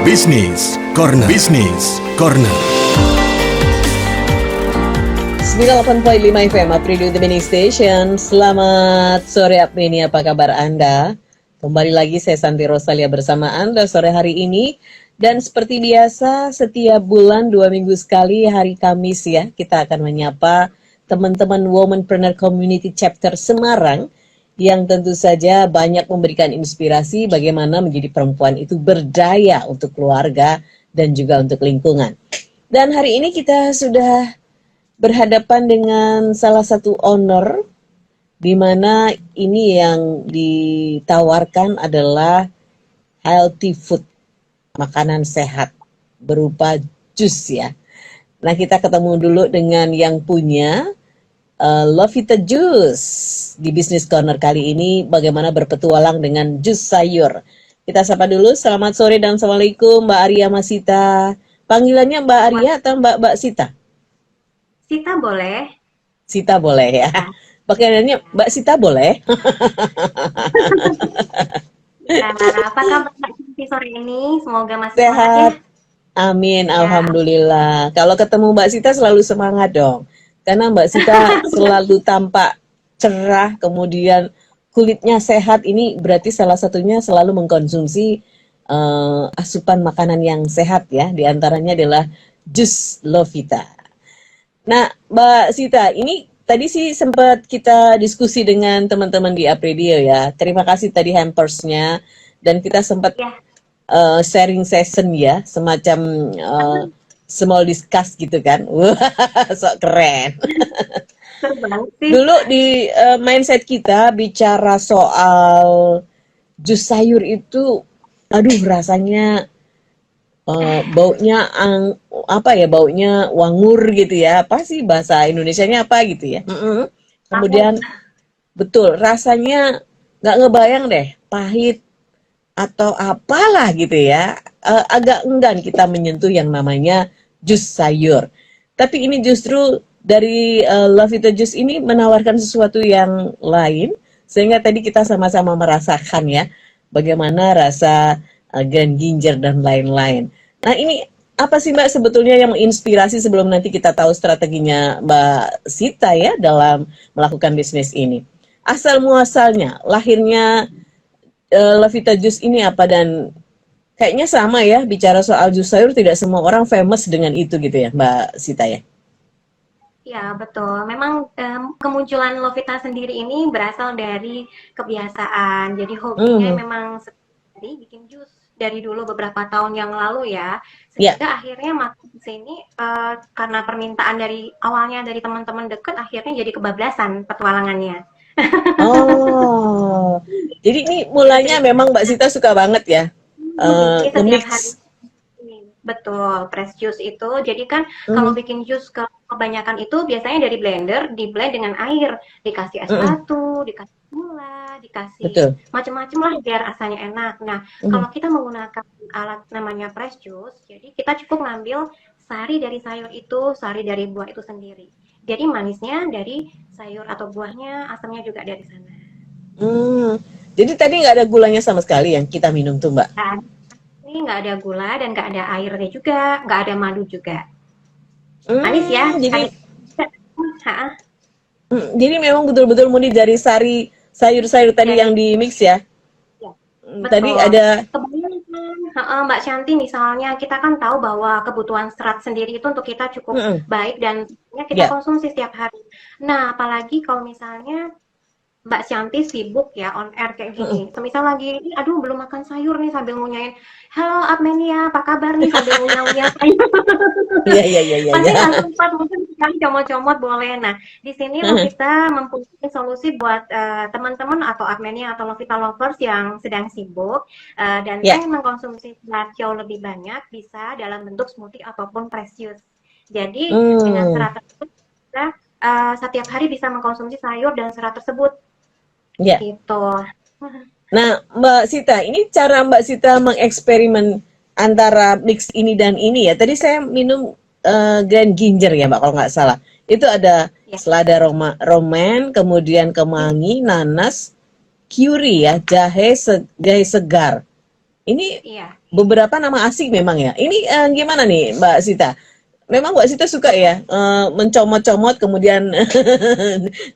Bisnis Corner. Bisnis Corner. 98.5 FM Apridio The Mini Station. Selamat sore Aprini, apa kabar Anda? Kembali lagi saya Santi Rosalia bersama Anda sore hari ini. Dan seperti biasa setiap bulan 2 minggu sekali hari Kamis ya, kita akan menyapa teman-teman Womanpreneur Community Chapter Semarang yang tentu saja banyak memberikan inspirasi bagaimana menjadi perempuan itu berdaya untuk keluarga dan juga untuk lingkungan. Dan hari ini kita sudah berhadapan dengan salah satu owner di mana ini yang ditawarkan adalah healthy food, makanan sehat berupa jus ya. Nah, kita ketemu dulu dengan yang punya Lovita Juice di Business Corner kali ini, bagaimana berpetualang dengan jus sayur. Kita sapa dulu, selamat sore dan assalamualaikum Mbak Arya Masita. Panggilannya Mbak Arya atau Mbak Sita? Sita boleh. Sita boleh ya. Panggilannya Mbak Sita boleh. Apa kabar Mbak Siti sore ini? Semoga masih sehat sehat ya. Amin, alhamdulillah. Kalau ketemu Mbak Sita selalu semangat dong. Karena Mbak Sita selalu tampak cerah, kemudian kulitnya sehat. Ini berarti salah satunya selalu mengkonsumsi asupan makanan yang sehat ya. Di antaranya adalah jus Lovita. Nah, Mbak Sita, ini tadi sih sempat kita diskusi dengan teman-teman di Apridio ya. Terima kasih tadi hampersnya. Dan kita sempat sharing session ya, semacam small discuss gitu kan. Wah, sok keren. Dulu di mindset kita bicara soal jus sayur itu, aduh rasanya baunya baunya wangur gitu ya. Apa sih bahasa Indonesianya apa gitu ya. Kemudian betul, rasanya nggak ngebayang deh, pahit atau apalah gitu ya. Agak enggan kita menyentuh yang namanya jus sayur. Tapi ini justru dari Lovita Juice ini menawarkan sesuatu yang lain, sehingga tadi kita sama-sama merasakan ya bagaimana rasa Grand Ginger dan lain-lain. Nah, ini apa sih Mbak sebetulnya yang menginspirasi sebelum nanti kita tahu strateginya Mbak Sita ya dalam melakukan bisnis ini? Asal muasalnya, lahirnya Lovita Juice ini apa, dan kayaknya sama ya, bicara soal jus sayur tidak semua orang famous dengan itu gitu ya Mbak Sita ya? Ya, betul. Memang kemunculan Lovita sendiri ini berasal dari kebiasaan. Jadi hobinya memang sekali bikin jus dari dulu beberapa tahun yang lalu ya. Sehingga akhirnya makin ke sini karena permintaan dari awalnya dari teman-teman dekat, akhirnya jadi kebablasan petualangannya. Oh, jadi ini mulanya memang Mbak Sita suka banget ya nge-mix. Betul, press juice itu. Jadi kan kalau bikin jus kebanyakan itu biasanya dari blender, di blend dengan air, dikasih es batu, dikasih gula, dikasih macam-macam lah biar rasanya enak. Nah, kalau kita menggunakan alat namanya press juice, jadi kita cukup ngambil sari dari sayur itu, sari dari buah itu sendiri. Jadi manisnya dari sayur atau buahnya, asamnya juga dari sana. Jadi tadi nggak ada gulanya sama sekali yang kita minum tuh Mbak? Nah, ini nggak ada gula dan nggak ada airnya juga, nggak ada madu juga. Manis ya? Jadi memang betul-betul murni dari sari sayur-sayur tadi yang di mix ya? Tadi ada Mbak Shanti, misalnya kita kan tahu bahwa kebutuhan serat sendiri itu untuk kita cukup baik dan kita konsumsi setiap hari. Nah, apalagi kalau misalnya Mbak Shanti sibuk ya on air kayak gini. Semisal lagi, aduh belum makan sayur nih sambil ngunyain, halo Apmenia, apa kabar nih sambil ngunyah sayur. Iya. Pasti nggak sempat, mungkin sekali comot-comot boleh. Nah, di sini Lovita mempunyai solusi buat teman-teman atau Apmenia atau Lovita lovers yang sedang sibuk dan ingin mengkonsumsi serat jauh lebih banyak, bisa dalam bentuk smoothie ataupun press juice. Jadi dengan serat tersebut kita setiap hari bisa mengkonsumsi sayur dan serat tersebut. Gitu. Nah, Mbak Sita, ini cara Mbak Sita mengeksperimen antara mix ini dan ini ya. Tadi saya minum Grand Ginger ya Mbak, kalau nggak salah. Itu ada selada roman, kemudian kemangi, nanas, curry ya, jahe segar. Ini Iya. beberapa nama asing memang ya. Ini gimana nih Mbak Sita? Memang Mbak Sita suka ya mencomot-comot kemudian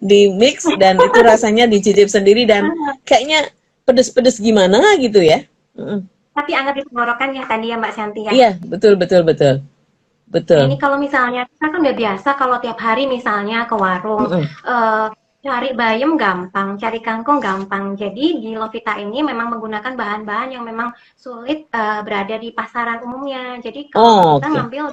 di mix dan itu rasanya dicicip sendiri dan kayaknya pedes-pedes gimana gitu ya. Mm. Tapi anget di tenggorokan ya tadi ya Mbak Shanti ya. Iya, betul betul betul. Nah Betul. ini kalau misalnya kita kan udah biasa kalau tiap hari misalnya ke warung, Mm-mm. cari bayam gampang, cari kangkung gampang. Jadi di Lovita ini memang menggunakan bahan-bahan yang memang sulit berada di pasaran umumnya. Jadi kalau Oh, kita oke. ngambil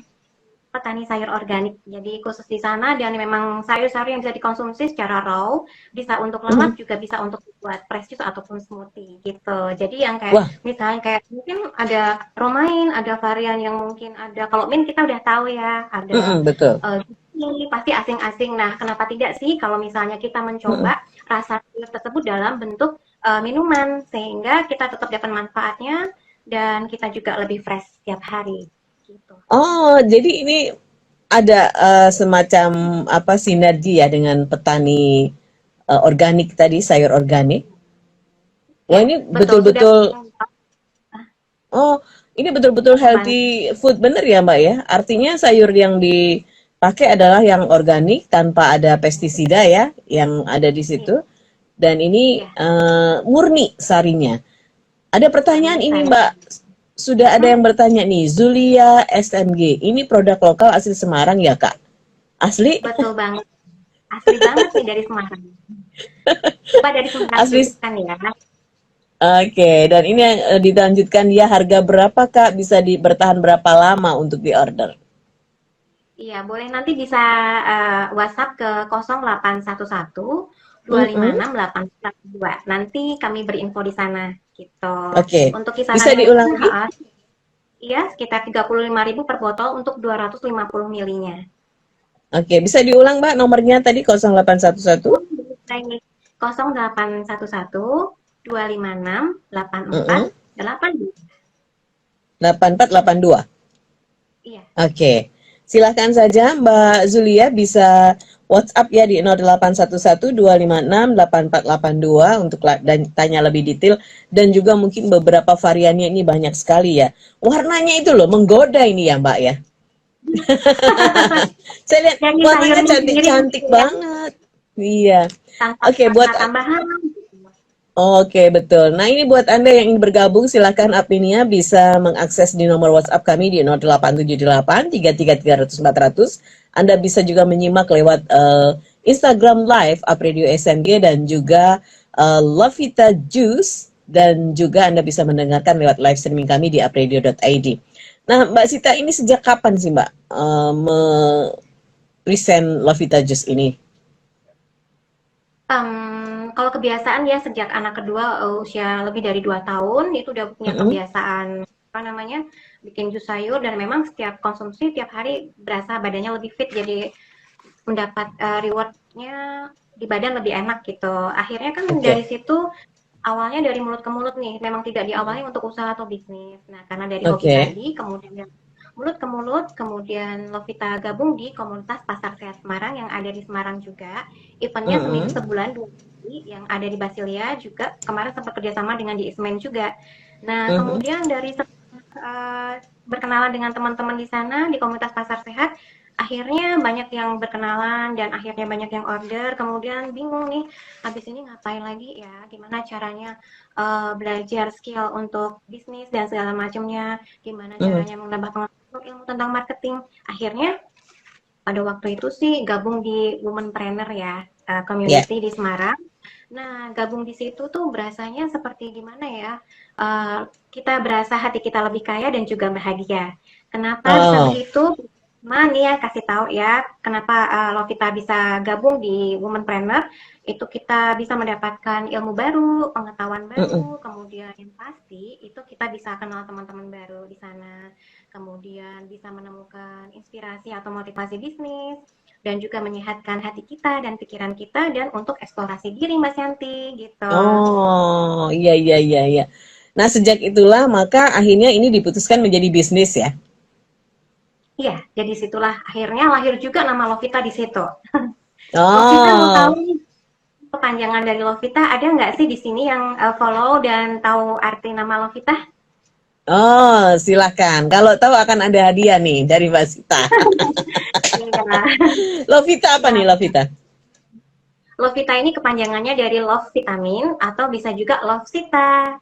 petani sayur organik. Jadi khusus di sana dan memang sayur-sayur yang bisa dikonsumsi secara raw, bisa untuk Mhm. lengkap juga bisa untuk buat fresh juice ataupun smoothie gitu. Jadi yang kayak Wah, misalnya kayak mungkin ada romaine, ada varian yang mungkin ada kalau mint kita udah tahu ya, ada betul. ini pasti asing-asing. Nah, kenapa tidak sih kalau misalnya kita Mm-mm. mencoba rasa sayur tersebut dalam bentuk minuman sehingga kita tetap dapat manfaatnya dan kita juga lebih fresh setiap hari gitu. Oh, jadi ini ada semacam apa sinergi ya dengan petani organik tadi, sayur organik. Wah, Ya, ini betul sudah. betul-betul oh, ini betul-betul healthy food bener ya, Mbak ya? Artinya sayur yang dipakai adalah yang organik tanpa ada pestisida ya, yang ada di Iya, situ. Dan ini iya, murni sarinya. Ada pertanyaan murni ini, sari. Mbak. Sudah ada yang bertanya nih, Zulia SMG. Ini produk lokal asli Semarang ya, Kak? Asli? Betul banget. Asli banget nih dari Semarang. Pak dari Semarang Asli. juga kan ya. Oke, dan ini yang dilanjutkan dia harga berapa, Kak? Bisa bertahan berapa lama untuk diorder? Iya, boleh nanti bisa WhatsApp ke 0811 Mm-mm. 256 842. Nanti kami berinfo di sana gitu. Oke, Untuk bisa kisarannya itu diulangi? iya sekitar 35.000 per botol untuk 250 milinya. Oke, bisa diulang, Mbak, nomornya tadi 0811. Ini 0811 256 84 Mm-mm. 82. 8482. Iya. Oke, silahkan saja Mbak Zulia bisa WhatsApp ya di 0811 256 8482 untuk dan tanya lebih detail dan juga mungkin beberapa variannya ini banyak sekali ya. Warnanya itu loh menggoda ini ya Mbak ya. Saya lihat Jadi warnanya sayurnya sendiri cantik-cantik ya, banget. Iya. tanpa Oke, buat rasa tambahan. Oke, betul. Nah, ini buat Anda yang ingin bergabung, silakan Apinia bisa mengakses di nomor WhatsApp kami di 0878 333 400. Anda bisa juga menyimak lewat Instagram Live Apredio SMG dan juga Lovita Juice dan juga Anda bisa mendengarkan lewat live streaming kami di apredio.id. Nah, Mbak Sita ini sejak kapan sih Mbak present Lovita Juice ini? Kalau kebiasaan ya sejak anak kedua usia lebih dari 2 tahun itu udah punya Mm-mm. kebiasaan apa namanya bikin jus sayur dan memang setiap konsumsi tiap hari berasa badannya lebih fit jadi mendapat rewardnya di badan lebih enak gitu. Akhirnya kan Oke. dari situ awalnya dari mulut ke mulut nih, memang tidak diawali untuk usaha atau bisnis. Nah, karena dari hobi Oke. tadi, kemudian mulut ke mulut, kemudian Lovita gabung di komunitas Pasar Sehat Semarang yang ada di Semarang juga. Eventnya Mm-mm. sebulan 2 kali yang ada di Basilia juga kemarin sempat kerjasama dengan di Ismen juga. Nah, Mhm. kemudian dari berkenalan dengan teman-teman di sana di komunitas Pasar Sehat, akhirnya banyak yang berkenalan dan akhirnya banyak yang order. Kemudian bingung nih, habis ini ngapain lagi ya? Gimana caranya belajar skill untuk bisnis dan segala macamnya? Gimana Mhm. caranya menambah pengetahuan ilmu tentang marketing? Akhirnya pada waktu itu sih gabung di Womenpreneur ya, Ya. community di Semarang. Nah, gabung di situ tuh berasanya seperti gimana ya? Kita berasa hati kita lebih kaya dan juga bahagia. Kenapa bisa Oh. begitu? Nih ya kasih tahu ya, kenapa Lovita bisa gabung di Womenpreneur, itu kita bisa mendapatkan ilmu baru, pengetahuan Mhm. baru, kemudian yang pasti itu kita bisa kenal teman-teman baru di sana, kemudian bisa menemukan inspirasi atau motivasi bisnis, dan juga menyehatkan hati kita dan pikiran kita dan untuk eksplorasi diri Mbak Yanti gitu. Oh, iya iya iya iya. Nah, sejak itulah maka akhirnya ini diputuskan menjadi bisnis ya. Iya, jadi situlah akhirnya lahir juga nama Lovita di situ. Lovita mau tahu Oh, nih kepanjangan dari Lovita ada nggak sih di sini yang follow dan tahu arti nama Lovita? Oh, silakan. Kalau tahu akan ada hadiah nih dari Mbak Sita. Iya. Lovita apa nih Ya, Lovita? Lovita ini kepanjangannya dari love vitamin atau bisa juga love Sita.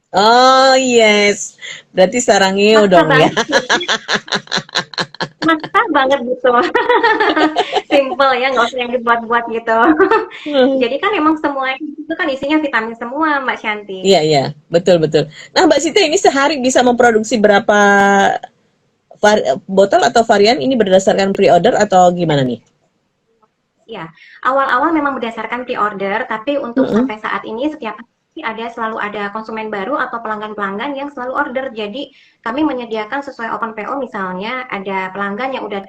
Oh yes, berarti sarangeo Maksa dong ya. banget, maksa banget gitu. Simple ya, nggak usah yang dibuat-buat gitu. Jadi kan emang semua itu kan isinya vitamin semua, Mbak Shanti. Iya iya, betul betul. Nah Mbak Sita ini sehari bisa memproduksi berapa botol atau varian ini berdasarkan pre-order atau gimana nih? Ya, awal-awal memang berdasarkan pre-order, tapi untuk Mm-mm. sampai saat ini setiap hari selalu ada konsumen baru atau pelanggan-pelanggan yang selalu order. Jadi kami menyediakan sesuai open PO, misalnya ada pelanggan yang udah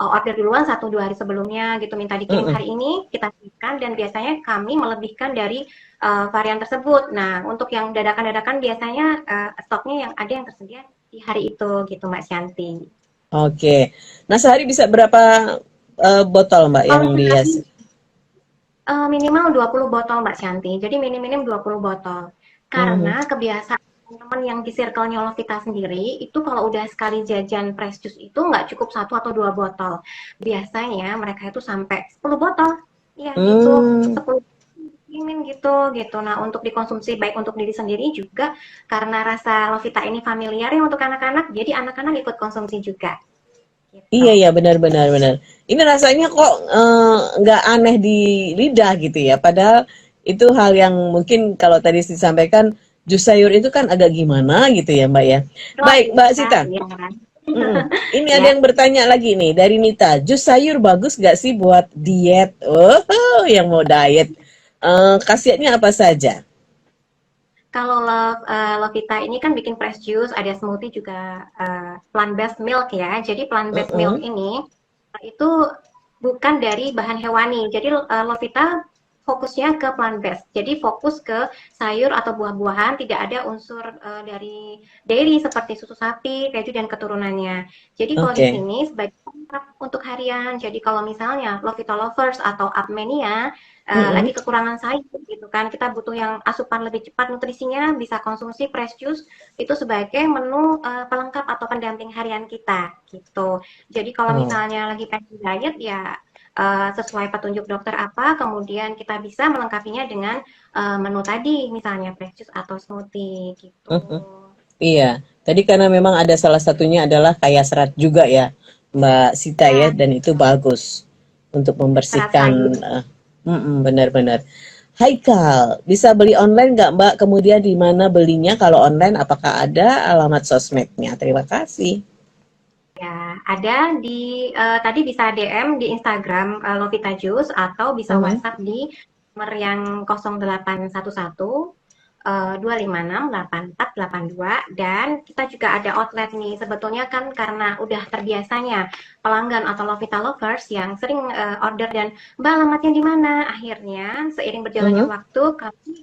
order duluan 1-2 hari sebelumnya gitu, minta dikirim Mm-mm. hari ini, kita kirimkan dan biasanya kami melebihkan dari varian tersebut. Nah, untuk yang dadakan-dadakan biasanya stoknya yang ada yang tersedia di hari itu gitu, Mbak Shanti. Oke. Nah sehari bisa berapa botol Mbak yang Kalau sehari dihasil? Minimal 20 botol Mbak Shanti, jadi minim-minim 20 botol. Mhm. Karena kebiasaan teman-teman yang di circle-nya Lovita sendiri, itu kalau udah sekali jajan fresh juice itu nggak cukup 1 atau 2 botol. Biasanya mereka itu sampai 10 botol. Iya gitu, Hmm. 10 minim gitu gitu. Nah, untuk dikonsumsi baik untuk diri sendiri juga karena rasa Lovita ini familiar ya untuk anak-anak, jadi anak-anak ikut konsumsi juga gitu. Iya ya benar-benar benar. Ini rasanya kok nggak aneh di lidah gitu ya. Padahal itu hal yang mungkin kalau tadi disampaikan jus sayur itu kan agak gimana gitu ya Mbak ya. Oh Baik Mbak iya, Sita. iya. Ini ada Ya, yang bertanya lagi nih dari Nita. Jus sayur bagus nggak sih buat diet? Oh yang mau diet. Khasiatnya apa saja? kalau Lovita ini kan bikin fresh juice, ada smoothie juga plant based milk ya. Jadi plant based milk Mm-mm. ini itu bukan dari bahan hewani. Jadi Lovita fokusnya ke plant based. Jadi fokus ke sayur atau buah-buahan, tidak ada unsur dari dairy seperti susu sapi, keju dan keturunannya. Jadi kalau di Oke. sini sebagai pelengkap untuk harian. Jadi kalau misalnya Lovita lovers atau Apmenia lagi Mm-mm. kekurangan sayur gitu kan, kita butuh yang asupan lebih cepat nutrisinya, bisa konsumsi fresh juice itu sebagai menu pelengkap atau pendamping harian kita gitu. Jadi kalau Oh. misalnya lagi pengen diet ya sesuai petunjuk dokter apa, kemudian kita bisa melengkapinya dengan menu tadi, misalnya fresh juice atau smoothie gitu. Iya, tadi karena memang ada salah satunya adalah kaya serat juga ya, Mbak Sita ya, Ya, dan itu bagus untuk serat membersihkan. sayur. Benar-benar. Haikal, bisa beli online nggak Mbak? Kemudian di mana belinya? Kalau online, apakah ada alamat sosmednya? Terima kasih. Ya, ada di tadi bisa DM di Instagram Lovita Juice atau bisa Mhm. WhatsApp di nomor yang 0811 256 8482 dan kita juga ada outlet nih. Sebetulnya kan karena udah terbiasanya pelanggan atau Lovita lovers yang sering order dan Mbak alamatnya di mana? Akhirnya seiring berjalannya Mhm. waktu kami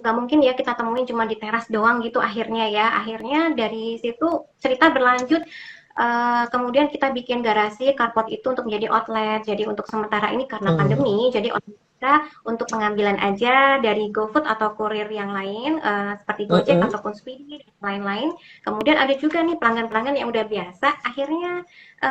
nggak mungkin ya kita temuin cuma di teras doang gitu akhirnya ya. Akhirnya dari situ cerita berlanjut. Kemudian kita bikin garasi carport itu untuk menjadi outlet. Jadi untuk sementara ini karena Oh. pandemi, jadi outlet kita untuk pengambilan aja dari GoFood atau kurir yang lain seperti Gojek Mhm. ataupun Speedy dan lain-lain. Kemudian ada juga nih pelanggan-pelanggan yang udah biasa, akhirnya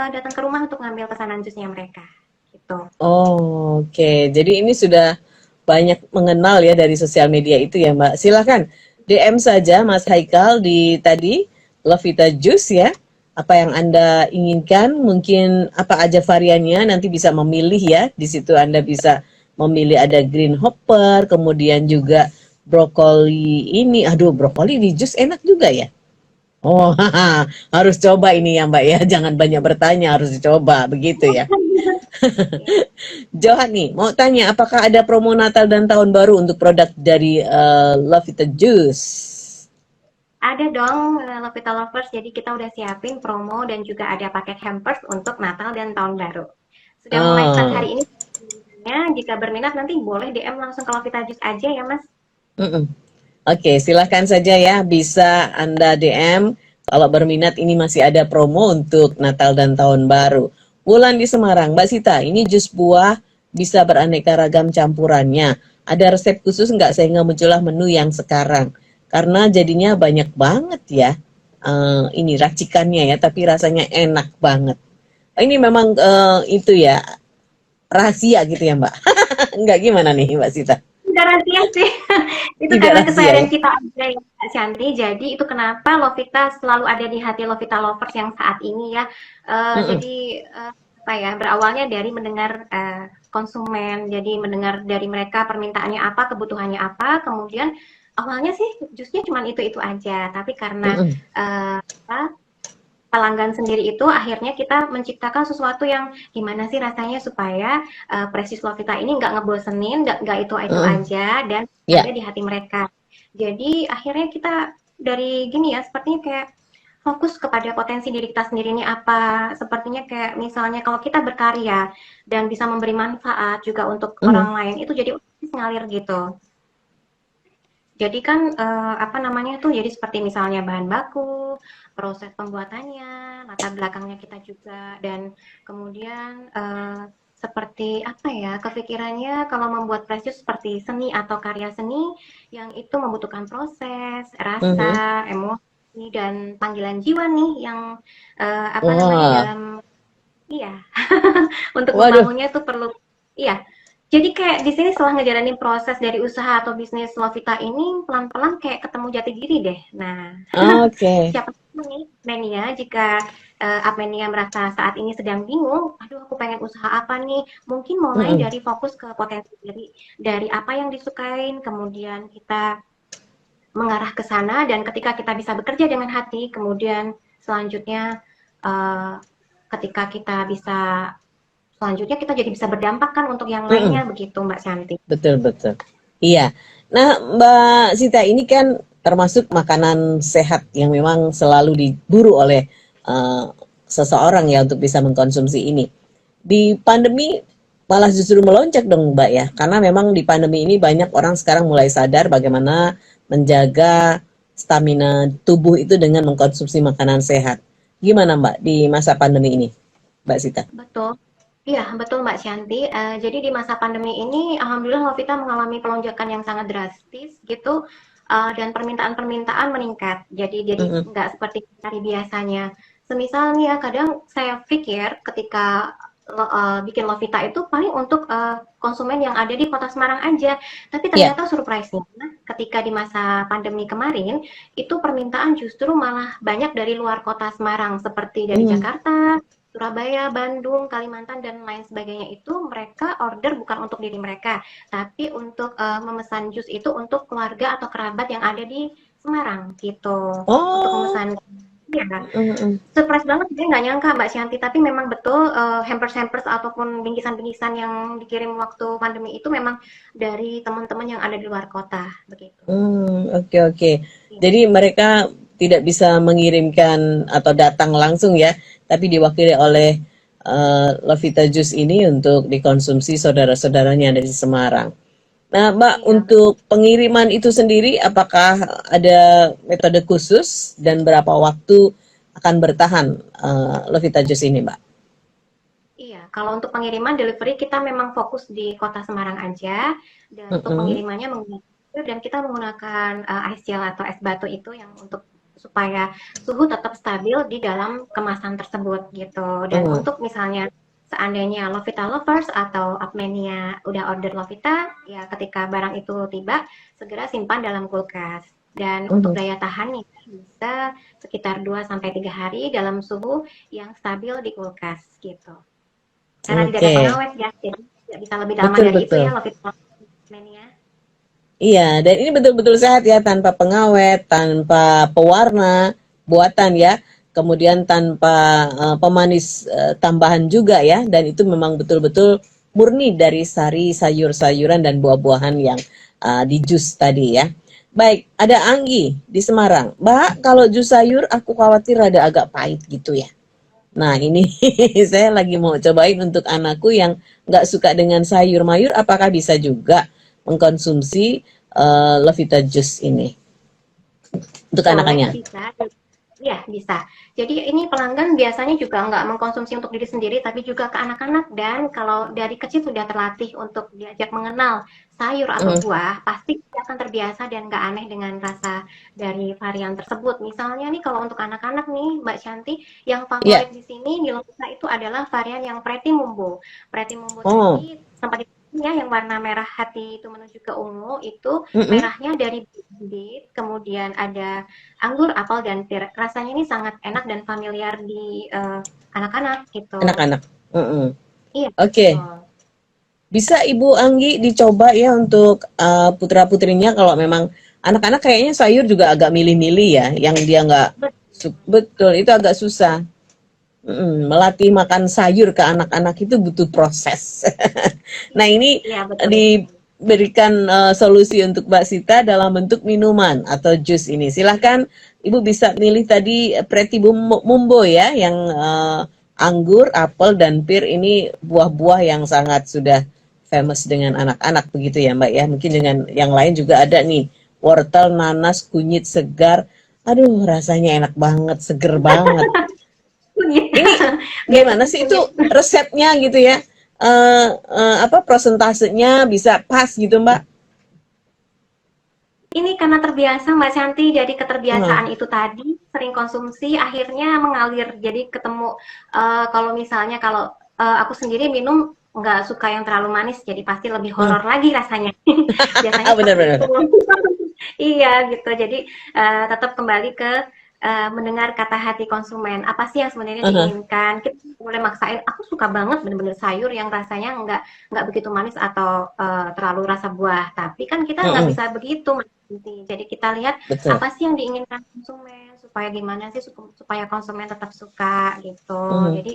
datang ke rumah untuk ngambil pesanan jusnya mereka. Gitu. Oh, oke. Jadi ini sudah banyak mengenal ya dari sosial media itu ya Mbak. Silakan DM saja Mas Haikal di tadi Lovita Juice ya. Apa yang Anda inginkan, mungkin apa aja variannya, nanti bisa memilih ya. Di situ Anda bisa memilih ada green hopper, kemudian juga brokoli ini. Aduh, brokoli di jus enak juga ya. Oh, harus coba ini ya Mbak ya. Jangan banyak bertanya, harus dicoba begitu ya. Ya. Johan nih, mau tanya apakah ada promo Natal dan Tahun Baru untuk produk dari Love It Juice? Ada dong Lovita Lovers, jadi kita udah siapin promo dan juga ada paket hampers untuk Natal dan Tahun Baru. Sudah mulai start Oh, hari ini. Jika berminat nanti boleh DM langsung ke Lovita Juice aja ya Mas. mm-mm. Oke, silahkan saja ya, bisa Anda DM. Kalau berminat ini masih ada promo untuk Natal dan Tahun Baru. Wulan di Semarang, Mbak Sita, ini jus buah bisa beraneka ragam campurannya. Ada resep khusus nggak sehingga muncullah menu yang sekarang? karena jadinya banyak banget ya ini racikannya ya, tapi rasanya enak banget. Ini memang itu ya rahasia gitu ya Mbak. Enggak, gimana nih Mbak Sita? Tidak rahasia sih. Itu Tidak karena rahasia ya. keseharian kita aja ya, Kak Shanti. Jadi itu kenapa Lovita selalu ada di hati Lovita lovers yang saat ini ya. Mm-mm. Jadi apa ya, berawalnya dari mendengar konsumen. Jadi mendengar dari mereka permintaannya apa, kebutuhannya apa. Kemudian awalnya sih jusnya cuma itu-itu aja. Tapi karena Mm-mm. apa, pelanggan sendiri itu akhirnya kita menciptakan sesuatu yang gimana sih rasanya supaya Precious Lovita ini nggak ngebosenin, nggak itu-itu Mm-mm. aja dan Ya. ada di hati mereka. Jadi akhirnya kita dari gini ya, sepertinya kayak fokus kepada potensi diri kita sendiri ini apa. Sepertinya kayak misalnya kalau kita berkarya dan bisa memberi manfaat juga untuk Mm-mm. orang lain, itu jadi ngalir gitu. Jadi kan apa namanya tuh, jadi seperti misalnya bahan baku, proses pembuatannya, latar belakangnya kita juga, dan kemudian seperti apa ya, kepikirannya kalau membuat Precious seperti seni atau karya seni yang itu membutuhkan proses, Mhm. rasa, emosi, dan panggilan jiwa nih yang apa namanya Wah, dalam iya untuk waduh. membangunnya itu perlu iya. Jadi kayak di sini setelah ngejalanin proses dari usaha atau bisnis Lovita ini pelan-pelan kayak ketemu jati diri deh. Nah, Oke. siapa tahu nih Mania jika Apmenia merasa saat ini sedang bingung, aduh aku pengen usaha apa nih? Mungkin mulai Mm-mm. dari fokus ke potensi diri, dari apa yang disukain, kemudian kita mengarah ke sana dan ketika kita bisa bekerja dengan hati, kemudian selanjutnya uh, ketika kita bisa selanjutnya kita jadi bisa berdampak kan untuk yang Mm-mm. lainnya begitu Mbak Santi. Betul, betul. Iya. Nah, Mbak Sita, ini kan termasuk makanan sehat yang memang selalu diburu oleh eh, seseorang ya untuk bisa mengkonsumsi ini. Di pandemi malah justru melonjak dong Mbak ya, karena memang di pandemi ini banyak orang sekarang mulai sadar bagaimana menjaga stamina tubuh itu dengan mengkonsumsi makanan sehat. Gimana Mbak di masa pandemi ini, Mbak Sita? Betul. Iya, betul Mbak Shanti. Jadi di masa pandemi ini, alhamdulillah Lovita mengalami pelonjakan yang sangat drastis gitu, dan permintaan-permintaan meningkat. Jadi Mm-mm. nggak seperti hari biasanya. Semisal nih ya, kadang saya pikir ketika bikin Lovita itu paling untuk konsumen yang ada di Kota Semarang aja. Tapi Ya. ternyata surprise-nya, ketika di masa pandemi kemarin, itu permintaan justru malah banyak dari luar Kota Semarang, seperti dari Mm. Jakarta, Surabaya, Bandung, Kalimantan, dan lain sebagainya itu mereka order bukan untuk diri mereka, tapi untuk memesan jus itu untuk keluarga atau kerabat yang ada di Semarang gitu. Untuk Oh. memesan, ya, Mm-mm. surprise banget dia nggak nyangka Mbak Shanti, tapi memang betul hampers-hampers ataupun bingkisan-bingkisan yang dikirim waktu pandemi itu memang dari teman-teman yang ada di luar kota begitu. Oke, oke. Jadi mereka tidak bisa mengirimkan atau datang langsung ya, tapi diwakili oleh Lovita Jus ini untuk dikonsumsi saudara-saudaranya dari Semarang. Nah, Mbak, Iya, betul. untuk pengiriman itu sendiri, apakah ada metode khusus dan berapa waktu akan bertahan Lovita Jus ini, Mbak? Iya, kalau untuk pengiriman delivery kita memang fokus di Kota Semarang aja, dan untuk Mm-mm. pengirimannya menggunakan dan kita menggunakan ice gel atau es batu itu yang untuk supaya suhu tetap stabil di dalam kemasan tersebut gitu. Dan Mm. untuk misalnya seandainya Lovita Lovers atau Apmenia udah order Lovita, ya ketika barang itu tiba segera simpan dalam kulkas. Dan untuk Mhm. daya tahannya bisa sekitar 2 sampai 3 hari dalam suhu yang stabil di kulkas gitu. Karena tidak ada Oke, pengawet ya, jadi tidak bisa lebih lama betul dari itu betul. ya Lovita Mania. Iya, dan ini betul-betul sehat ya, tanpa pengawet, tanpa pewarna buatan ya, kemudian tanpa pemanis tambahan juga ya, dan itu memang betul-betul murni dari sari sayur-sayuran dan buah-buahan yang di jus tadi ya. Baik, ada Anggi di Semarang. Mbak, kalau jus sayur aku khawatir ada agak pahit gitu ya. Nah, ini saya lagi mau cobain untuk anakku yang nggak suka dengan sayur mayur, apakah bisa juga mengkonsumsi Lovita Juice ini untuk Boleh, anak-anaknya? bisa. Iya, bisa. Jadi ini pelanggan biasanya juga nggak mengkonsumsi untuk diri sendiri, tapi juga ke anak-anak. Dan kalau dari kecil sudah terlatih untuk diajak mengenal sayur atau Mm-mm. buah, pasti dia akan terbiasa dan nggak aneh dengan rasa dari varian tersebut. Misalnya nih kalau untuk anak-anak nih, Mbak Shanti, yang Ya. favorit di sini di Lovisa itu adalah varian yang Pretty Mumbo. Pretty Mumbo Oh. tadi sempat ya yang warna merah hati itu menuju ke ungu itu Mm-mm. merahnya dari bibit, kemudian ada anggur, apel, dan pir. Rasanya ini sangat enak dan familiar di anak-anak gitu. Anak-anak. Mm-mm. Iya, Oke. betul. Bisa Ibu Anggi dicoba ya untuk putra-putrinya kalau memang anak-anak kayaknya sayur juga agak milih-milih ya, yang dia nggak betul itu agak susah. Melatih makan sayur ke anak-anak itu butuh proses. Nah ini Iya, betul. diberikan solusi untuk Mbak Sita dalam bentuk minuman atau jus ini. Silahkan Ibu bisa milih tadi Pretty Mumbo ya, yang anggur, apel, dan pir ini buah-buah yang sangat sudah famous dengan anak-anak begitu ya Mbak ya. Mungkin dengan yang lain juga ada nih, wortel, nanas, kunyit segar. Aduh rasanya enak banget, seger banget. Ini gimana Biasanya sih itu kunyit. resepnya gitu ya? Apa prosentasenya bisa pas gitu Mbak? Ini karena terbiasa Mbak Santi, jadi Heeh. keterbiasaan itu tadi sering konsumsi akhirnya mengalir. Jadi ketemu kalau misalnya kalau aku sendiri minum nggak suka yang terlalu manis, jadi pasti lebih horor lagi rasanya. Biasanya seperti itu. Benar-benar. Iya gitu. Jadi tetap kembali ke mendengar kata hati konsumen. Apa sih yang sebenarnya diinginkan? Kita boleh maksain. Aku suka banget bener-bener sayur yang rasanya nggak begitu manis atau terlalu rasa buah. Tapi kan kita nggak bisa begitu. Jadi kita lihat Betul. apa sih yang diinginkan konsumen supaya gimana sih supaya konsumen tetap suka gitu. Mhm. Jadi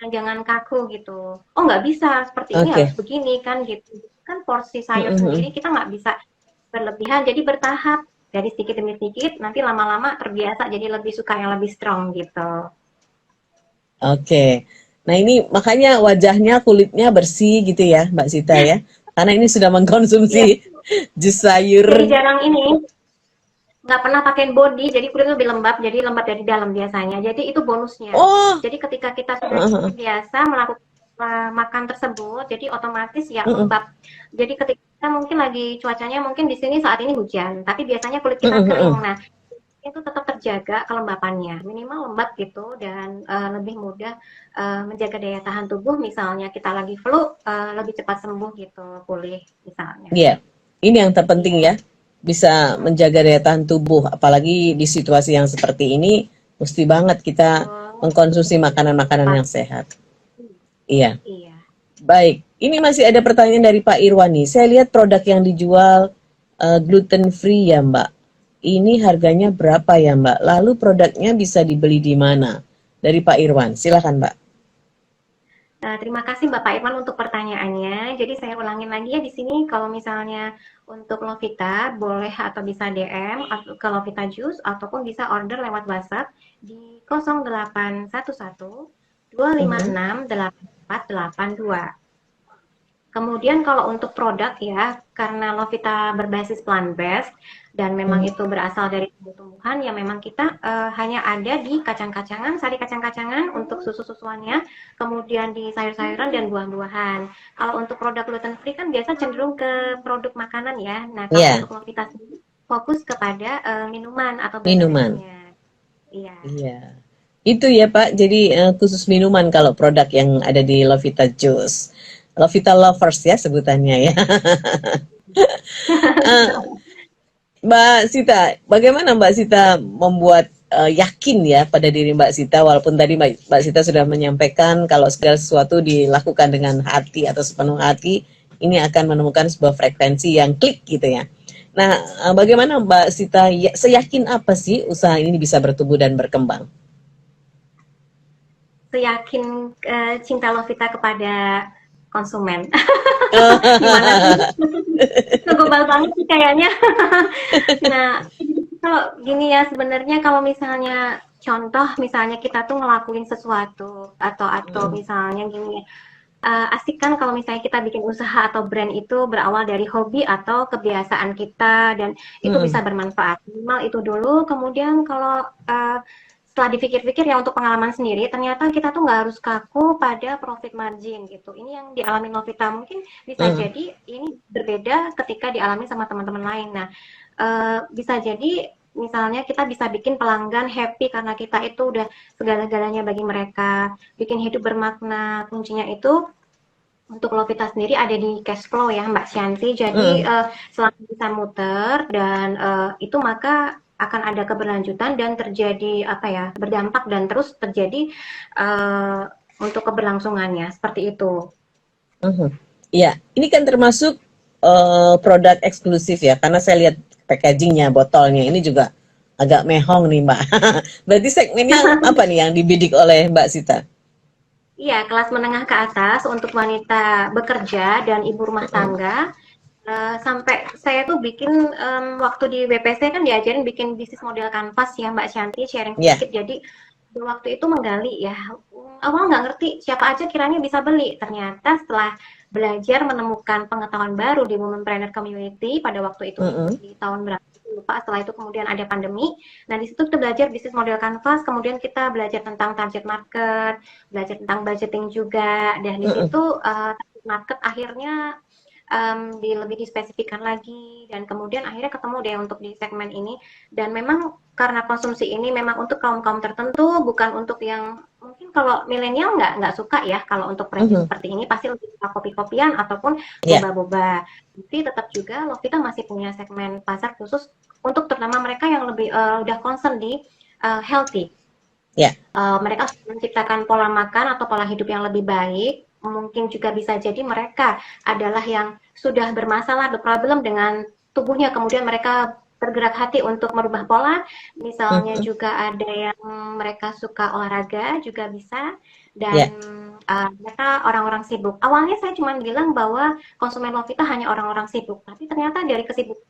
jangan kaku gitu. Oh nggak bisa seperti ini harus Oke. begini kan gitu. Kan porsi sayur Mhm. sendiri kita nggak bisa berlebihan, jadi bertahap dari sedikit demi sedikit, nanti lama-lama terbiasa jadi lebih suka yang lebih strong gitu. Oke. Nah ini makanya wajahnya kulitnya bersih gitu ya Mbak Sita ya. Karena ini sudah Iya, mengkonsumsi jus jadi sayur. jarang ini nggak pernah pakai body, jadi kulit lebih lembab, jadi lembab dari dalam biasanya. Jadi itu bonusnya. Oh. Jadi ketika kita sudah Heeh. biasa melakukan makan tersebut, jadi otomatis ya Heeh. lembab. Jadi ketika kita mungkin lagi cuacanya mungkin di sini saat ini hujan, tapi biasanya kulit kita Heeh. kering. Heeh. Nah, itu tetap terjaga kelembapannya, minimal lembab gitu dan lebih mudah menjaga daya tahan tubuh. Misalnya kita lagi flu, lebih cepat sembuh gitu, pulih misalnya. Iya. Ini yang terpenting Iya. ya. Bisa menjaga daya tahan tubuh apalagi di situasi yang seperti ini mesti banget kita Betul. mengkonsumsi makanan-makanan yang sehat. Iya. Iya. Baik, ini masih ada pertanyaan dari Pak Irwani. Saya lihat produk yang dijual gluten free ya Mbak. Ini harganya berapa ya Mbak? Lalu produknya bisa dibeli di mana? Dari Pak Irwan, silakan Mbak. Terima kasih Bapak Irwan untuk pertanyaannya. Jadi saya ulangin lagi ya di sini kalau misalnya untuk Lovita boleh atau bisa DM atau ke Lovita Juice ataupun bisa order lewat WhatsApp di 0811 256 8482. Kemudian kalau untuk produk ya, karena Lovita berbasis plant-based dan memang itu berasal dari tumbuh-tumbuhan, ya memang kita hanya ada di kacang-kacangan, sari kacang-kacangan untuk susu-susuannya, kemudian di sayur-sayuran dan buah-buahan. Kalau untuk produk gluten free kan biasa cenderung ke produk makanan ya. Nah, kalau Iya, untuk Lovita sendiri fokus kepada minuman atau minuman. beverage-nya. Iya. Iya. Itu ya Pak, jadi khusus minuman kalau produk yang ada di Lovita Juice. Lovita Lovers ya sebutannya ya. Eh, Mbak Sita, bagaimana Mbak Sita membuat yakin ya pada diri Mbak Sita, walaupun tadi Mbak Sita sudah menyampaikan kalau segala sesuatu dilakukan dengan hati atau sepenuh hati, ini akan menemukan sebuah frekuensi yang klik gitu ya. Nah, bagaimana Mbak Sita, seyakin apa sih usaha ini bisa bertumbuh dan berkembang? Seyakin cinta Lovita kepada konsumen. Gimana sih? Global banget sih kayaknya. Nah, kalau gini ya sebenarnya kalau misalnya contoh misalnya kita tuh ngelakuin sesuatu atau misalnya gini asik kan kalau misalnya kita bikin usaha atau brand itu berawal dari hobi atau kebiasaan kita dan itu bisa bermanfaat. Minimal itu dulu, kemudian kalau setelah dipikir-pikir ya untuk pengalaman sendiri, ternyata kita tuh nggak harus kaku pada profit margin gitu. Ini yang dialami Novita mungkin bisa jadi ini berbeda ketika dialami sama teman-teman lain. Nah, bisa jadi misalnya kita bisa bikin pelanggan happy karena kita itu udah segala-galanya bagi mereka, bikin hidup bermakna. Kuncinya itu untuk Lovita sendiri ada di cash flow ya Mbak Shanti. Jadi selama bisa muter dan itu maka akan ada keberlanjutan dan terjadi apa ya, berdampak dan terus terjadi untuk keberlangsungannya seperti itu. Iya, ini kan termasuk produk eksklusif ya, karena saya lihat packagingnya, botolnya ini juga agak mehong nih Mbak. Berarti segmennya apa nih yang dibidik oleh Mbak Sita? Iya, kelas menengah ke atas untuk wanita bekerja dan ibu rumah tangga. Sampai saya tuh bikin waktu di BPC kan diajarin bikin bisnis model kanvas ya Mbak Shanti, sharing sedikit. Jadi waktu itu menggali ya, awal nggak ngerti siapa aja kiranya bisa beli. Ternyata setelah belajar menemukan pengetahuan baru di Womenpreneur Community pada waktu itu di tahun berapa lupa, setelah itu kemudian ada pandemi. Nah di situ kita belajar bisnis model kanvas, kemudian kita belajar tentang target market, belajar tentang budgeting juga, dan di situ target market akhirnya lebih dispesifikkan lagi, dan kemudian akhirnya ketemu deh untuk di segmen ini. Dan memang karena konsumsi ini memang untuk kaum-kaum tertentu, bukan untuk yang mungkin kalau milenial nggak suka ya kalau untuk pricing seperti ini, pasti lebih suka kopi-kopian ataupun boba-boba. Tapi tetap juga Lovita masih punya segmen pasar khusus untuk terutama mereka yang lebih udah concern di healthy. Mereka menciptakan pola makan atau pola hidup yang lebih baik. Mungkin juga bisa jadi mereka adalah yang sudah bermasalah, berproblem dengan tubuhnya, kemudian mereka tergerak hati untuk merubah pola. Misalnya juga ada yang mereka suka olahraga juga bisa, dan mereka orang-orang sibuk. Awalnya saya cuma bilang bahwa konsumen Lovita hanya orang-orang sibuk, tapi ternyata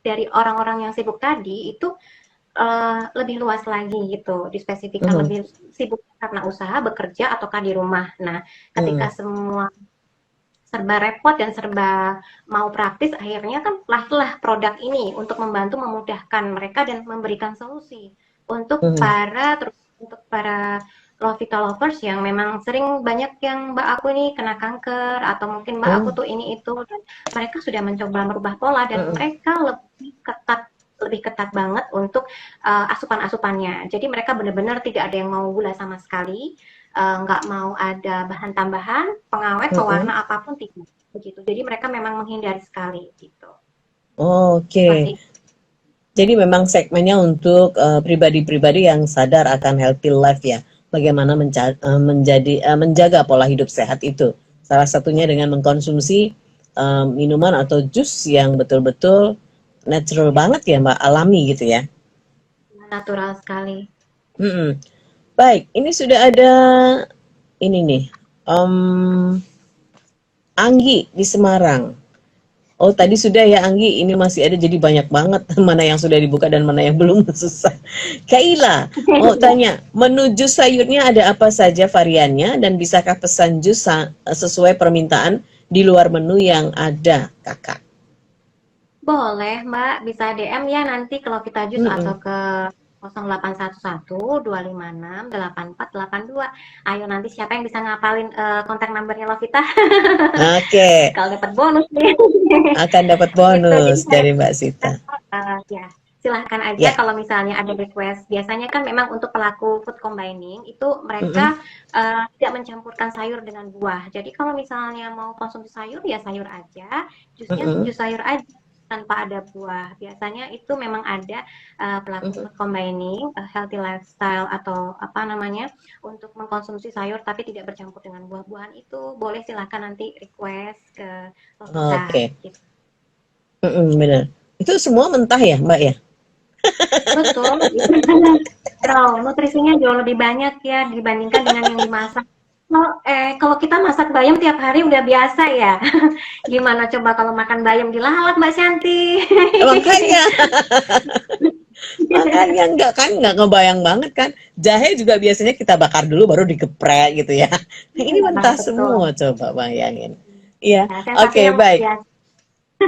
dari orang-orang yang sibuk tadi itu lebih luas lagi gitu, dispesifikkan lebih sibuk karena usaha, bekerja, ataukah di rumah. Nah, ketika semua serba repot dan serba mau praktis, akhirnya kan lahirlah produk ini untuk membantu memudahkan mereka dan memberikan solusi untuk para Lovita lovers yang memang sering banyak yang Mbak aku ini kena kanker atau mungkin Mbak aku tuh ini itu, dan mereka sudah mencoba merubah pola dan mereka lebih ketat banget untuk asupan-asupannya. Jadi mereka benar-benar tidak ada yang mau gula sama sekali, nggak mau ada bahan tambahan, pengawet, pewarna apapun tidak begitu. Jadi mereka memang menghindari sekali gitu. Oke. Jadi memang segmennya untuk pribadi-pribadi yang sadar akan healthy life ya. Bagaimana menjaga pola hidup sehat itu. Salah satunya dengan mengkonsumsi minuman atau jus yang betul-betul natural banget ya Mbak, alami gitu ya. Natural sekali. Baik, ini sudah ada ini nih, Anggi di Semarang. Oh tadi sudah ya Anggi, ini masih ada jadi banyak banget mana yang sudah dibuka dan mana yang belum, susah. Kaila mau tanya, menu jus sayurnya ada apa saja variannya dan bisakah pesan jus sesuai permintaan di luar menu yang ada Kakak? Boleh Mbak, bisa DM ya nanti kalau kita jus atau ke 0811 256 8482. Ayo nanti siapa yang bisa ngapalin kontak nomornya Lovita? Oke. Kalau dapat bonus nih. Akan dapat bonus gitu, dari Mbak Sita. Ya, silahkan aja kalau misalnya ada request. Biasanya kan memang untuk pelaku food combining itu mereka tidak mencampurkan sayur dengan buah. Jadi kalau misalnya mau konsumsi sayur ya sayur aja, jusnya jus sayur aja tanpa ada buah. Biasanya itu memang ada pelaku food combining, healthy lifestyle atau apa namanya, untuk mengkonsumsi sayur tapi tidak bercampur dengan buah-buahan. Itu boleh silahkan nanti request ke Lovita. Gitu. Benar. Itu semua mentah ya Mbak ya? Betul. Nutrisinya jauh lebih banyak ya dibandingkan dengan yang dimasak. Kalau kita masak bayam tiap hari udah biasa ya. Gimana coba kalau makan bayam dilalat Mbak Shanti? Makanya enggak kan, nggak ngebayang banget kan. Jahe juga biasanya kita bakar dulu baru digeprek gitu ya. Ini mentah Betul. semua, coba bayangin. Iya, Nah, oke sensasinya luar baik. biasa.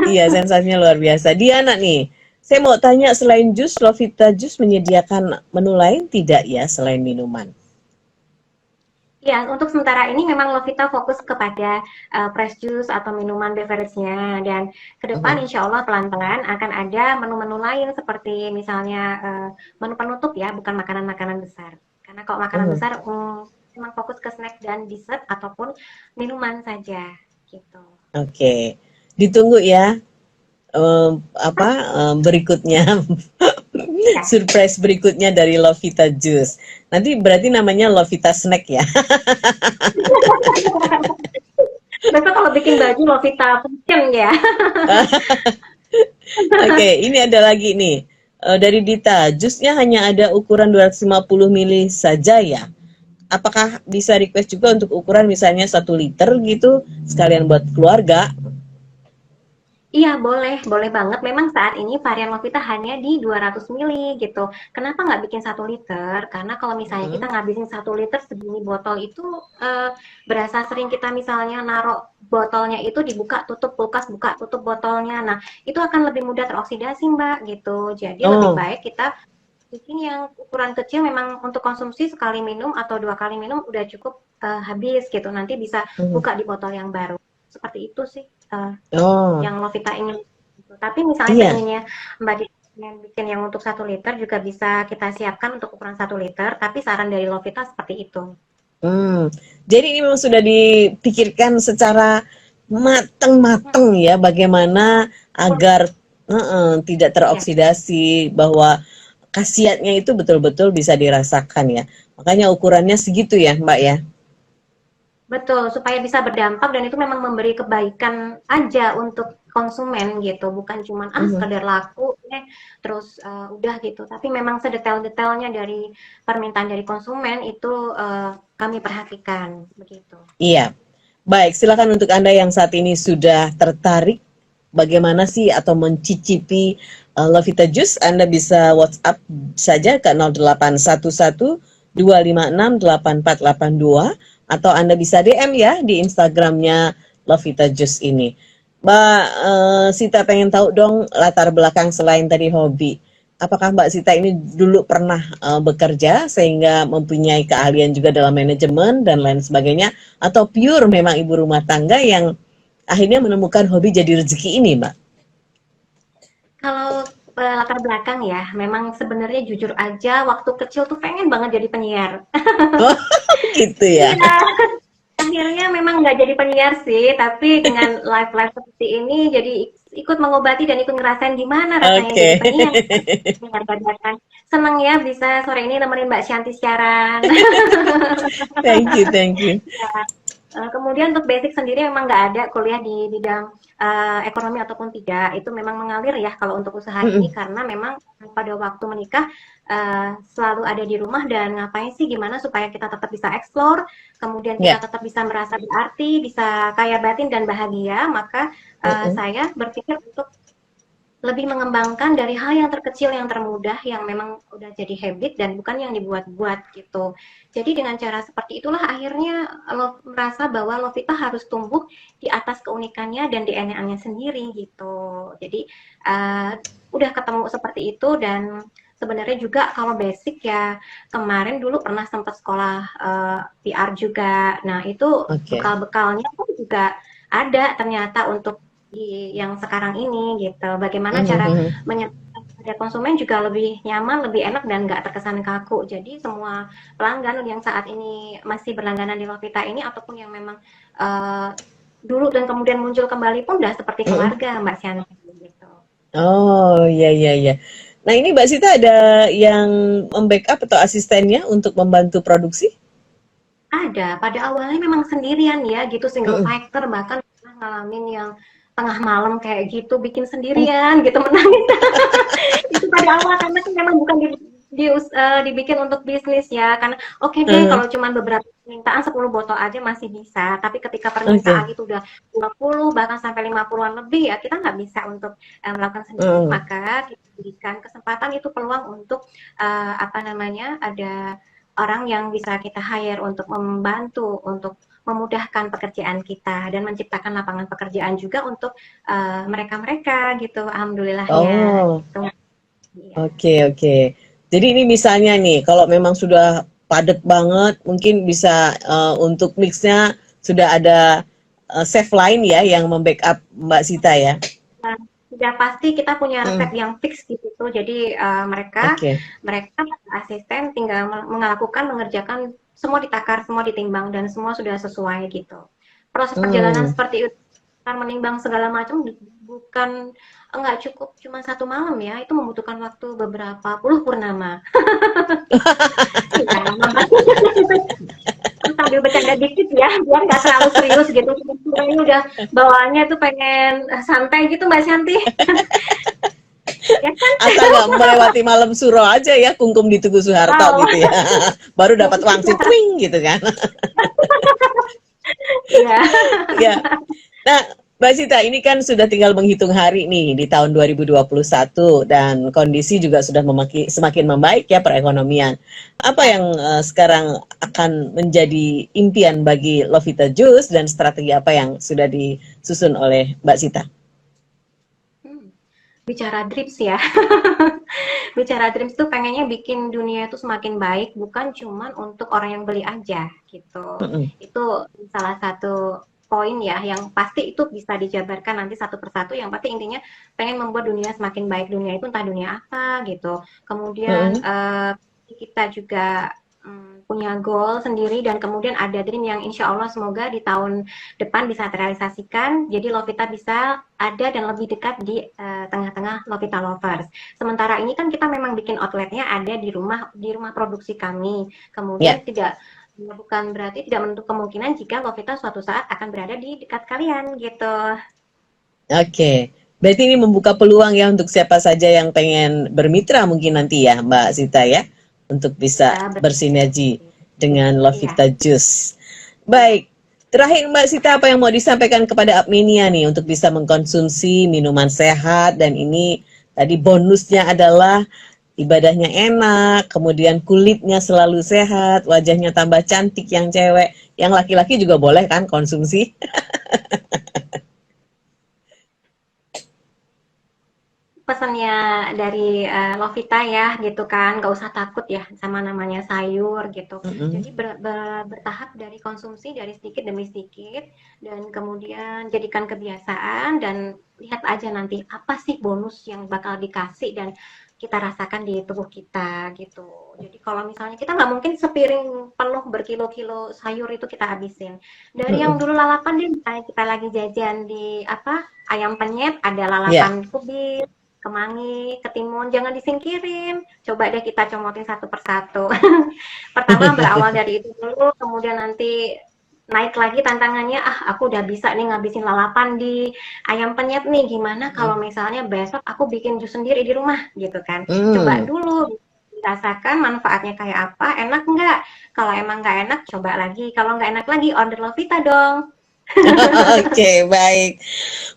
Iya, sensasinya luar biasa. Diana nih, saya mau tanya selain jus, Lovita Jus menyediakan menu lain tidak ya selain minuman? Ya, untuk sementara ini memang Lovita fokus kepada fresh juice atau minuman beverage-nya, dan ke depan Mhm, insya Allah pelan-pelan akan ada menu-menu lain seperti misalnya menu penutup ya, bukan makanan-makanan besar. Karena kalau makanan mhm. besar memang fokus ke snack dan dessert ataupun minuman saja gitu. Oke, ditunggu ya. Apa berikutnya Ya, surprise berikutnya dari Lovita Juice. Nanti berarti namanya Lovita Snack ya. besok kalau bikin baju Lovita Fashion ya. Oke, ini ada lagi nih. Dari Dita, jusnya hanya ada ukuran 250 ml saja ya. Apakah bisa request juga untuk ukuran misalnya 1 liter gitu, sekalian buat keluarga? Iya, boleh, boleh banget. Memang saat ini varian Lovita hanya di 200 mili gitu. Kenapa nggak bikin 1 liter? Karena kalau misalnya kita Mm-mm. ngabisin 1 liter segini botol itu berasa sering kita misalnya naruh botolnya itu dibuka tutup kulkas, buka tutup botolnya. Nah, itu akan lebih mudah teroksidasi, Mbak, gitu. Jadi lebih Oh, baik kita bikin yang ukuran kecil memang untuk konsumsi sekali minum atau 2 kali minum udah cukup habis gitu. Nanti bisa mhm. buka di botol yang baru. Seperti itu sih. Oh, Yang Lovita ingin. Tapi misalnya iya. seinginnya Mbak Dita ingin bikin yang untuk 1 liter juga bisa kita siapkan untuk ukuran 1 liter. Tapi saran dari Lovita seperti itu. Jadi ini memang sudah dipikirkan secara mateng-mateng ya, bagaimana agar tidak Ya, teroksidasi, bahwa khasiatnya itu betul-betul bisa dirasakan ya. Makanya ukurannya segitu ya, Mbak ya. betul. Supaya bisa berdampak dan itu memang memberi kebaikan aja untuk konsumen gitu. Bukan cuman Mhm. sekedar laku terus udah gitu. Tapi memang sedetail-detailnya dari permintaan dari konsumen itu kami perhatikan begitu. Iya. Baik, silakan untuk Anda yang saat ini sudah tertarik bagaimana sih atau mencicipi Lovita Juice, Anda bisa WhatsApp saja ke 0811 256 8482 atau Anda bisa DM ya di Instagramnya Lovita Juice ini. Mbak Sita pengen tahu dong latar belakang selain tadi hobi. Apakah Mbak Sita ini dulu pernah bekerja sehingga mempunyai keahlian juga dalam manajemen dan lain sebagainya, atau pure memang ibu rumah tangga yang akhirnya menemukan hobi jadi rezeki ini, Mbak? Kalau latar belakang ya, memang sebenarnya jujur aja waktu kecil tuh pengen banget jadi penyiar. Oh, gitu ya. Iya, akhirnya memang nggak jadi penyiar sih, tapi dengan live-live seperti ini jadi ikut mengobati dan ikut ngerasain gimana rasanya Oke. jadi penyiar. Penyiar dadakan. Seneng ya bisa sore ini nemenin Mbak Shanti siaran. Thank you, thank you. Kemudian untuk basic sendiri memang nggak ada kuliah di bidang ekonomi ataupun tidak, itu memang mengalir ya kalau untuk usaha ini Mm-mm. karena memang pada waktu menikah selalu ada di rumah dan ngapain sih gimana supaya kita tetap bisa explore, kemudian kita Ya. tetap bisa merasa berarti, bisa kaya batin dan bahagia, maka Mm-mm. saya berpikir untuk lebih mengembangkan dari hal yang terkecil yang termudah yang memang udah jadi habit dan bukan yang dibuat-buat gitu. Jadi dengan cara seperti itulah akhirnya lo merasa bahwa Lovita harus tumbuh di atas keunikannya dan DNA-nya sendiri gitu. Jadi udah ketemu seperti itu dan sebenarnya juga kalau basic ya kemarin dulu pernah sempat sekolah PR juga. Nah itu Oke. bekal-bekalnya pun juga ada ternyata untuk di yang sekarang ini gitu. Bagaimana cara Mhm. menyampaikan pada konsumen juga lebih nyaman, lebih enak dan nggak terkesan kaku. Jadi semua pelanggan yang saat ini masih berlangganan di Lovita ini ataupun yang memang uh, dulu dan kemudian muncul kembali pun udah seperti Mhm. keluarga Mbak Siana gitu. Oh, iya, iya, iya. Nah, ini Mbak Sita ada yang membackup atau asistennya untuk membantu produksi? Ada, pada awalnya memang sendirian ya gitu single Mm-mm. fighter bahkan pernah ngalamin yang tengah malam kayak gitu bikin Oh, sendirian gitu menangis. Itu pada awal karena kan memang bukan di dibikin untuk bisnis ya, karena oke deh kalau cuma beberapa permintaan 10 botol aja masih bisa, tapi ketika permintaan itu udah 20 bahkan sampai 50-an lebih ya kita nggak bisa untuk melakukan sendiri, maka diberikan kesempatan itu peluang untuk ada orang yang bisa kita hire untuk membantu, untuk memudahkan pekerjaan kita dan menciptakan lapangan pekerjaan juga untuk mereka-mereka gitu, alhamdulillah ya. Oke. Jadi ini misalnya nih, kalau memang sudah padat banget, mungkin bisa untuk mixnya sudah ada chef lain ya yang membackup Mbak Sita ya. Sudah pasti kita punya resep yang fix di situ. Jadi mereka asisten tinggal mengerjakan semua ditakar, semua ditimbang dan semua sudah sesuai gitu. Proses perjalanan seperti itu, menimbang segala macam bukan enggak cukup cuma 1 malam ya, itu membutuhkan waktu beberapa puluh purnama. Sambil bercanda dikit ya, biar nggak terlalu serius gitu. Ini udah bawaannya tuh pengen santai gitu Mbak Shanti. Ya kan? Atau nggak melewati malam suro aja ya, kungkum di Tugu Soeharto gitu ya. Baru dapat wangsit twing gitu kan. Ya. Nah, Mbak Sita, ini kan sudah tinggal menghitung hari nih di tahun 2021 dan kondisi juga sudah semakin membaik ya perekonomian. Apa yang sekarang akan menjadi impian bagi Lovita Juice dan strategi apa yang sudah disusun oleh Mbak Sita? Bicara Drips ya. Bicara Drips tuh pengennya bikin dunia itu semakin baik, bukan cuman untuk orang yang beli aja gitu. Itu salah satu poin ya, yang pasti itu bisa dijabarkan nanti satu persatu. Yang pasti intinya pengen membuat dunia semakin baik. Dunia itu entah dunia apa gitu. Kemudian kita juga punya goal sendiri dan kemudian ada dream yang insya Allah semoga di tahun depan bisa terrealisasikan. Jadi Lovita bisa ada dan lebih dekat di tengah-tengah Lovita Lovers. Sementara ini kan kita memang bikin outletnya ada di rumah produksi kami. Kemudian bukan berarti tidak menutup kemungkinan jika Lovita suatu saat akan berada di dekat kalian gitu. Oke. Berarti ini membuka peluang ya untuk siapa saja yang pengen bermitra mungkin nanti ya Mbak Sita ya, untuk bisa bersinergi dengan Lovita Juice. Baik, terakhir Mbak Sita, apa yang mau disampaikan kepada Apmenia nih untuk bisa mengkonsumsi minuman sehat, dan ini tadi bonusnya adalah ibadahnya enak, kemudian kulitnya selalu sehat, wajahnya tambah cantik yang cewek, yang laki-laki juga boleh kan konsumsi. Pesannya dari Lovita ya gitu kan, nggak usah takut ya sama namanya sayur gitu. Jadi bertahap dari konsumsi dari sedikit demi sedikit dan kemudian jadikan kebiasaan dan lihat aja nanti apa sih bonus yang bakal dikasih dan kita rasakan di tubuh kita gitu. Jadi kalau misalnya kita nggak mungkin sepiring penuh berkilo-kilo sayur itu kita habisin. Dari yang dulu lalapan deh, misalnya kita lagi jajan di ayam penyet ada lalapan kubis, kemangi, ketimun, jangan disingkirin. Coba deh kita comotin satu persatu. Pertama berawal dari itu dulu, kemudian nanti naik lagi tantangannya, aku udah bisa nih ngabisin lalapan di ayam penyet nih, gimana kalau misalnya besok aku bikin jus sendiri di rumah gitu kan. Coba dulu, rasakan manfaatnya kayak apa, enak nggak? Kalau emang nggak enak, coba lagi. Kalau nggak enak lagi, order Lovita dong. Oke, baik.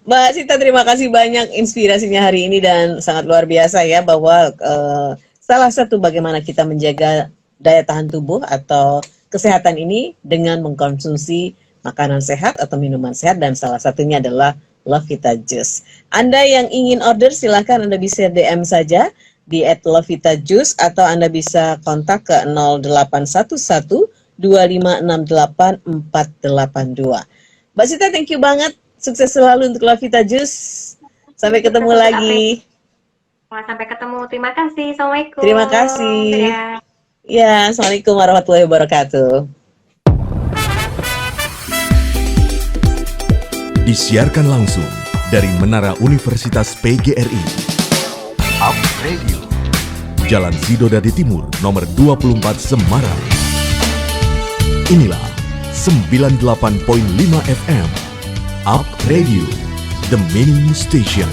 Mbak Sita, terima kasih banyak inspirasinya hari ini dan sangat luar biasa ya, bahwa salah satu bagaimana kita menjaga daya tahan tubuh atau kesehatan ini dengan mengkonsumsi makanan sehat atau minuman sehat, dan salah satunya adalah Lovita Juice. Anda yang ingin order silahkan Anda bisa DM saja di @lovitajuice atau Anda bisa kontak ke 0811 2568 482. Mbak Sita, thank you banget. Sukses selalu untuk Lovita Juice. Sampai ketemu lagi. Sampai ketemu. Terima kasih. Assalamualaikum. Terima kasih. Ya, assalamualaikum warahmatullahi wabarakatuh. Disiarkan langsung dari Menara Universitas PGRI. Up Radio. Jalan Sidodadi Timur, nomor 24 Semarang. Inilah 98.5 FM. Up Radio, The Meaning Station.